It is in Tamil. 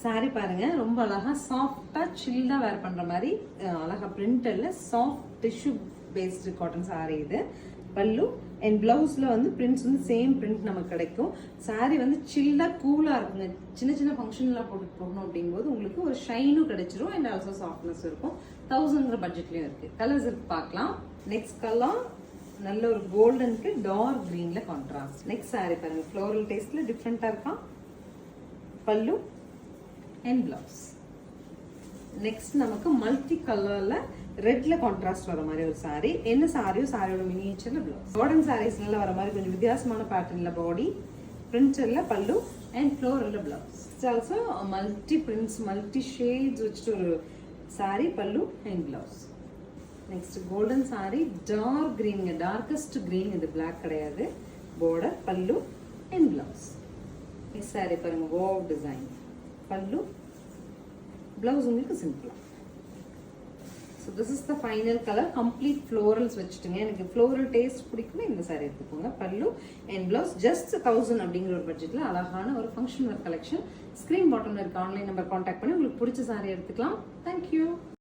சாரி பாருங்க, ரொம்ப அழகா சாஃப்டா சில்லா வேர் பண்ற மாதிரி அழகா பிரிண்டட்ல soft tissue based cotton sari இது. பல்லு அண்ட் பிளவுஸ்ல வந்து பிரிண்ட்ஸ் வந்து சேம் பிரிண்ட் நமக்கு கிடைக்கும். சாரி வந்து சில்லா கூலா இருக்குங்க. சின்ன சின்ன ஃபங்க்ஷன்லாம் போட்டு போகணும் அப்படிங்கும்போது உங்களுக்கு ஒரு ஷைனும் கிடைச்சிரும் அண்ட் ஆல்சோ சாஃப்ட்னஸ் இருக்கும். 1000 பட்ஜெட்லயும் இருக்கு. கலர்ஸ் இருக்கு பார்க்கலாம். நெக்ஸ்ட் கலர் நல்ல ஒரு கோல்டனுக்கு டார்க் கிரீன்ல கான்ட்ராஸ்ட். நெக்ஸ்ட் சாரி பாருங்க, ஃப்ளோரல் டேஸ்ட்ல டிஃப்ரெண்டா இருக்கா. பல்லு அண்ட் பிளவுஸ். நெக்ஸ்ட் நமக்கு மல்டி கலர்ல ரெட்ல கான்ட்ராஸ்ட் வர மாதிரி ஒரு சாரி. என்ன சாரியோ சாரியோட மினியேச்சர்ல பிளவுஸ். மாடர்ன் சாரீஸ்ல வர மாதிரி கொஞ்சம் வித்தியாசமான பேட்டர்ன்ல பாடி, பிரிண்டட்ல பல்லு அண்ட் ஃப்ளோரல்ல blouse. Also multi prints multi shades வச்சுட்டு ஒரு sari, pallu and blouse. Next golden sari, dark green, darkest green, இது பிளாக் கிடையாது. Border, pallu and blouse. Next sari பாருங்க, வாவ் டிசைன், பல்லு, பிளவுஸ் உங்களுக்கு சிம்பிளா. So this is the final colour. Complete florals வச்சுட்டுங்க. எனக்கு ஃப்ளோரல் டேஸ்ட் பிடிக்குமே இந்த சாரி எடுத்துக்கோங்க. பல்லு அண்ட் பிளவுஸ் ஜஸ்ட் 1000 அப்படிங்கிற ஒரு பட்ஜெட்ல அழகான ஒரு ஃபங்க்ஷன் வேர் கலெக்ஷன். ஸ்க்ரீன் பாட்டம்ல இருக்க ஆன்லைன் நம்பர் கான்டாக்ட் பண்ணி உங்களுக்கு பிடிச்ச சாரி எடுத்துக்கலாம். தேங்க்யூ.